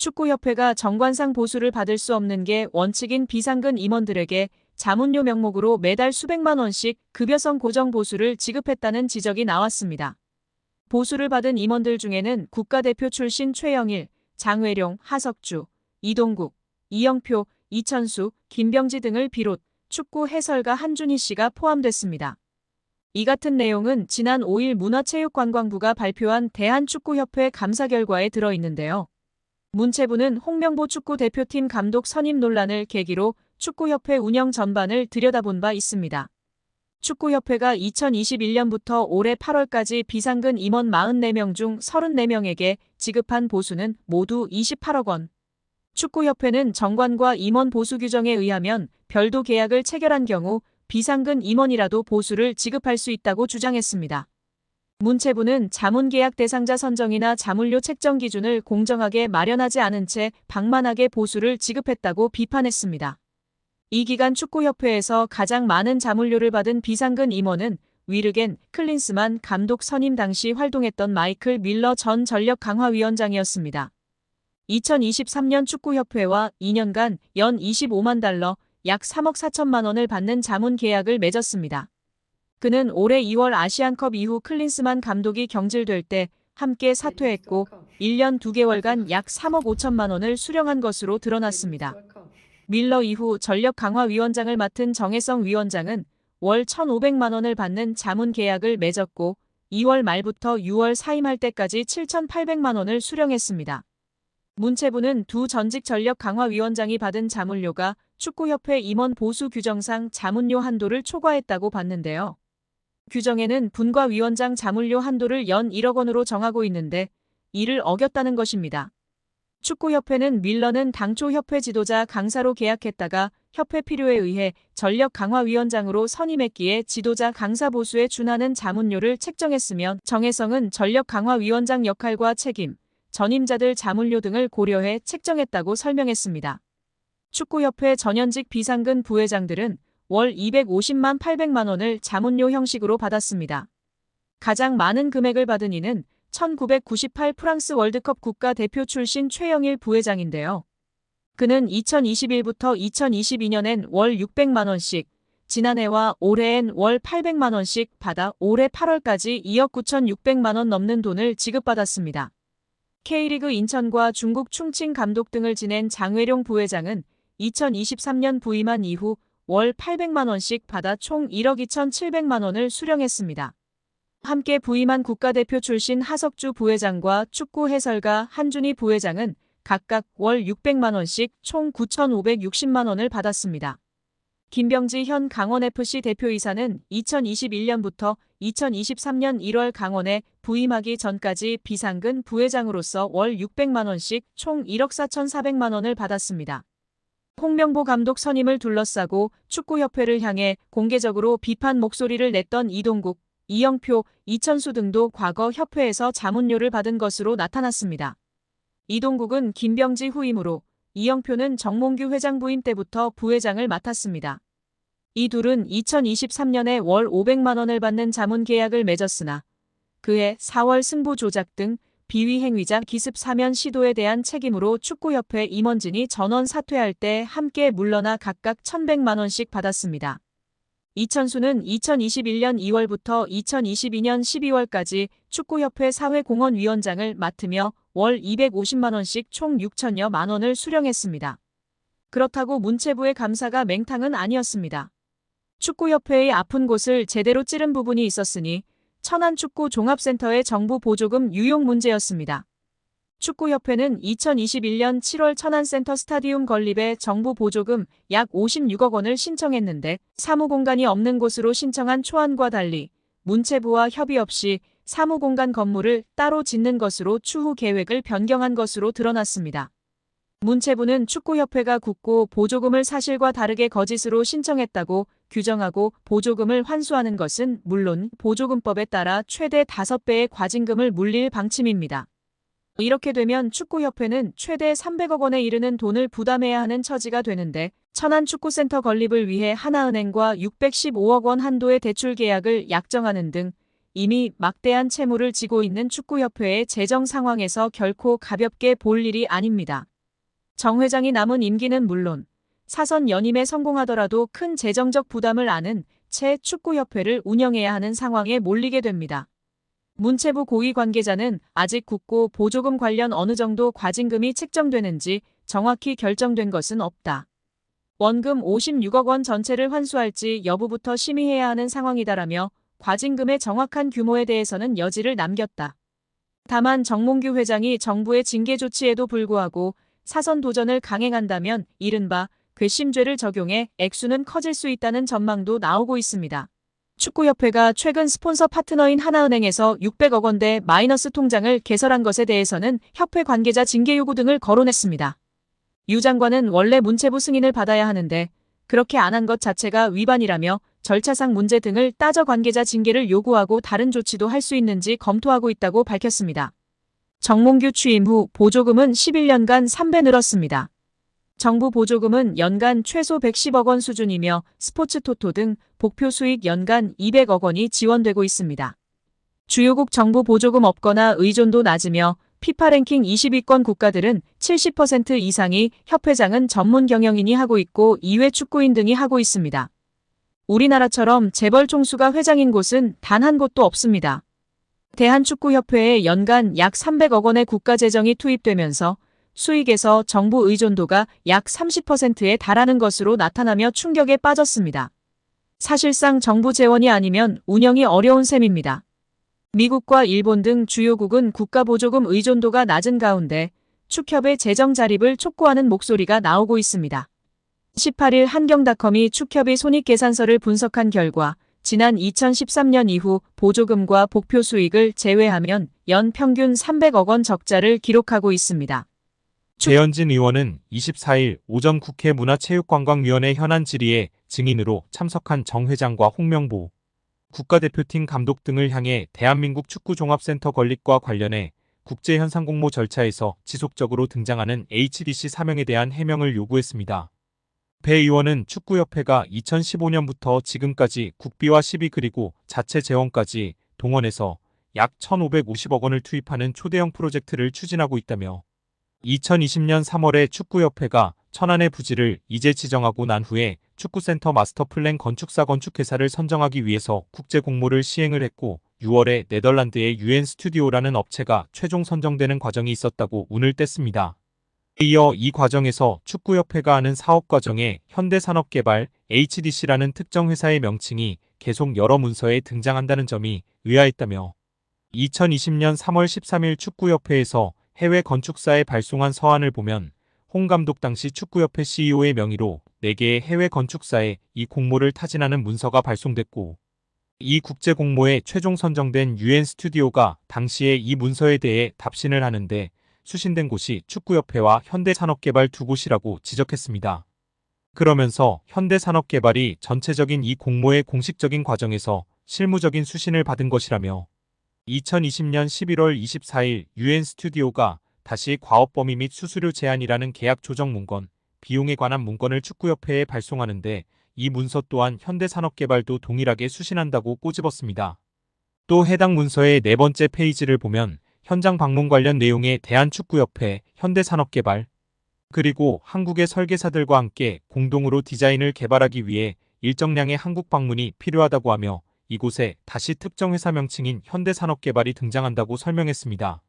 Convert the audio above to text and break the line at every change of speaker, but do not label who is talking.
축구협회가 정관상 보수를 받을 수 없는 게 원칙인 비상근 임원들에게 자문료 명목으로 매달 수백만 원씩 급여성 고정 보수를 지급했다는 지적이 나왔습니다. 보수를 받은 임원들 중에는 국가대표 출신 최영일, 장회룡, 하석주, 이동국, 이영표, 이천수, 김병지 등을 비롯 축구 해설가 한준희 씨가 포함됐습니다. 이 같은 내용은 지난 5일 문화체육관광부가 발표한 대한축구협회 감사 결과에 들어있는데요. 문체부는 홍명보 축구대표팀 감독 선임 논란을 계기로 축구협회 운영 전반을 들여다본 바 있습니다. 축구협회가 2021년부터 올해 8월까지 비상근 임원 44명 중 34명에게 지급한 보수는 모두 28억 원. 축구협회는 정관과 임원 보수 규정에 의하면 별도 계약을 체결한 경우 비상근 임원이라도 보수를 지급할 수 있다고 주장했습니다. 문체부는 자문계약 대상자 선정이나 자문료 책정 기준을 공정하게 마련하지 않은 채 방만하게 보수를 지급했다고 비판했습니다. 이 기간 축구협회에서 가장 많은 자문료를 받은 비상근 임원은 위르겐 클린스만 감독 선임 당시 활동했던 마이클 밀러 전 전력강화위원장이었습니다. 2023년 축구협회와 2년간 연 25만 달러, 약 3억 4천만 원을 받는 자문 계약을 맺었습니다. 그는 올해 2월 아시안컵 이후 클린스만 감독이 경질될 때 함께 사퇴했고 1년 2개월간 약 3억 5천만 원을 수령한 것으로 드러났습니다. 밀러 이후 전력강화위원장을 맡은 정혜성 위원장은 월 1,500만 원을 받는 자문 계약을 맺었고 2월 말부터 6월 사임할 때까지 7,800만 원을 수령했습니다. 문체부는 두 전직 전력강화위원장이 받은 자문료가 축구협회 임원 보수 규정상 자문료 한도를 초과했다고 봤는데요. 규정에는 분과위원장 자문료 한도를 연 1억 원으로 정하고 있는데 이를 어겼다는 것입니다. 축구협회는 밀러는 당초 협회 지도자 강사로 계약했다가 협회 필요에 의해 전력강화위원장으로 선임했기에 지도자 강사 보수에 준하는 자문료를 책정했으며 정혜성은 전력강화위원장 역할과 책임, 전임자들 자문료 등을 고려해 책정했다고 설명했습니다. 축구협회 전현직 비상근 부회장들은 월 250만 800만 원을 자문료 형식으로 받았습니다. 가장 많은 금액을 받은 이는 1998 프랑스 월드컵 국가대표 출신 최영일 부회장인데요. 그는 2021부터 2022년엔 월 600만 원씩, 지난해와 올해엔 월 800만 원씩 받아 올해 8월까지 2억 9,600만 원 넘는 돈을 지급받았습니다. K리그 인천과 중국 충칭 감독 등을 지낸 장회룡 부회장은 2023년 부임한 이후 월 800만 원씩 받아 총 1억 2,700만 원을 수령했습니다. 함께 부임한 국가대표 출신 하석주 부회장과 축구 해설가 한준희 부회장은 각각 월 600만 원씩 총 9,560만 원을 받았습니다. 김병지 현 강원FC 대표이사는 2021년부터 2023년 1월 강원에 부임하기 전까지 비상근 부회장으로서 월 600만 원씩 총 1억 4,400만 원을 받았습니다. 홍명보 감독 선임을 둘러싸고 축구협회를 향해 공개적으로 비판 목소리를 냈던 이동국, 이영표, 이천수 등도 과거 협회에서 자문료를 받은 것으로 나타났습니다. 이동국은 김병지 후임으로, 이영표는 정몽규 회장 부임 때부터 부회장을 맡았습니다. 이 둘은 2023년에 월 500만 원을 받는 자문 계약을 맺었으나 그해 4월 승부 조작 등 비위 행위자 기습 사면 시도에 대한 책임으로 축구협회 임원진이 전원 사퇴할 때 함께 물러나 각각 1,100만 원씩 받았습니다. 이천수는 2021년 2월부터 2022년 12월까지 축구협회 사회공헌위원장을 맡으며 월 250만 원씩 총 6천여만 원을 수령했습니다. 그렇다고 문체부의 감사가 맹탕은 아니었습니다. 축구협회의 아픈 곳을 제대로 찌른 부분이 있었으니 천안축구종합센터의 정부 보조금 유용 문제였습니다. 축구협회는 2021년 7월 천안센터 스타디움 건립에 정부 보조금 약 56억 원을 신청했는데 사무공간이 없는 곳으로 신청한 초안과 달리 문체부와 협의 없이 사무공간 건물을 따로 짓는 것으로 추후 계획을 변경한 것으로 드러났습니다. 문체부는 축구협회가 굳고 보조금을 사실과 다르게 거짓으로 신청했다고 규정하고 보조금을 환수하는 것은 물론 보조금법에 따라 최대 5배의 과징금을 물릴 방침입니다. 이렇게 되면 축구협회는 최대 300억 원에 이르는 돈을 부담해야 하는 처지가 되는데 천안축구센터 건립을 위해 하나은행과 615억 원 한도의 대출 계약을 약정하는 등 이미 막대한 채무를 지고 있는 축구협회의 재정 상황에서 결코 가볍게 볼 일이 아닙니다. 정 회장이 남은 임기는 물론 사선 연임에 성공하더라도 큰 재정적 부담을 안은 채 축구협회를 운영해야 하는 상황에 몰리게 됩니다. 문체부 고위 관계자는 아직 국고 보조금 관련 어느 정도 과징금이 책정되는지 정확히 결정된 것은 없다. 원금 56억 원 전체를 환수할지 여부부터 심의해야 하는 상황이다라며 과징금의 정확한 규모에 대해서는 여지를 남겼다. 다만 정몽규 회장이 정부의 징계 조치에도 불구하고 사선 도전을 강행한다면 이른바 괘씸죄를 적용해 액수는 커질 수 있다는 전망도 나오고 있습니다. 축구협회가 최근 스폰서 파트너인 하나은행에서 600억 원대 마이너스 통장을 개설한 것에 대해서는 협회 관계자 징계 요구 등을 거론했습니다. 유 장관은 원래 문체부 승인을 받아야 하는데 그렇게 안 한 것 자체가 위반이라며 절차상 문제 등을 따져 관계자 징계를 요구하고 다른 조치도 할 수 있는지 검토하고 있다고 밝혔습니다. 정몽규 취임 후 보조금은 11년간 3배 늘었습니다. 정부 보조금은 연간 최소 110억 원 수준이며 스포츠 토토 등 복표 수익 연간 200억 원이 지원되고 있습니다. 주요국 정부 보조금 없거나 의존도 낮으며 피파 랭킹 20위권 국가들은 70% 이상이 협회장은 전문 경영인이 하고 있고 이외 축구인 등이 하고 있습니다. 우리나라처럼 재벌 총수가 회장인 곳은 단 한 곳도 없습니다. 대한축구협회에 연간 약 300억 원의 국가 재정이 투입되면서 수익에서 정부 의존도가 약 30%에 달하는 것으로 나타나며 충격에 빠졌습니다. 사실상 정부 재원이 아니면 운영이 어려운 셈입니다. 미국과 일본 등 주요국은 국가 보조금 의존도가 낮은 가운데 축협의 재정 자립을 촉구하는 목소리가 나오고 있습니다. 18일 한경닷컴이 축협의 손익계산서를 분석한 결과 지난 2013년 이후 보조금과 복표 수익을 제외하면 연 평균 300억 원 적자를 기록하고 있습니다.
배현진 의원은 24일 오전 국회 문화체육관광위원회 현안 질의에 증인으로 참석한 정 회장과 홍명보 국가대표팀 감독 등을 향해 대한민국 축구종합센터 건립과 관련해 국제현상공모 절차에서 지속적으로 등장하는 HDC 사명에 대한 해명을 요구했습니다. 배 의원은 축구협회가 2015년부터 지금까지 국비와 시비 그리고 자체 재원까지 동원해서 약 1,550억 원을 투입하는 초대형 프로젝트를 추진하고 있다며 2020년 3월에 축구협회가 천안의 부지를 이제 지정하고 난 후에 축구센터 마스터플랜 건축사 건축회사를 선정하기 위해서 국제공모를 시행을 했고 6월에 네덜란드의 UN 스튜디오라는 업체가 최종 선정되는 과정이 있었다고 운을 뗐습니다. 이어 이 과정에서 축구협회가 하는 사업 과정에 현대산업개발 HDC라는 특정 회사의 명칭이 계속 여러 문서에 등장한다는 점이 의아했다며 2020년 3월 13일 축구협회에서 해외 건축사에 발송한 서한을 보면 홍 감독 당시 축구협회 CEO의 명의로 4개의 해외 건축사에 이 공모를 타진하는 문서가 발송됐고 이 국제 공모에 최종 선정된 UN 스튜디오가 당시에 이 문서에 대해 답신을 하는데 수신된 곳이 축구협회와 현대산업개발 두 곳이라고 지적했습니다. 그러면서 현대산업개발이 전체적인 이 공모의 공식적인 과정에서 실무적인 수신을 받은 것이라며 2020년 11월 24일 UN 스튜디오가 다시 과업범위 및 수수료 제한이라는 계약 조정 문건, 비용에 관한 문건을 축구협회에 발송하는데 이 문서 또한 현대산업개발도 동일하게 수신한다고 꼬집었습니다. 또 해당 문서의 4번째 페이지를 보면 현장 방문 관련 내용에 대한축구협회, 현대산업개발, 그리고 한국의 설계사들과 함께 공동으로 디자인을 개발하기 위해 일정량의 한국 방문이 필요하다고 하며 이곳에 다시 특정 회사 명칭인 현대산업개발이 등장한다고 설명했습니다.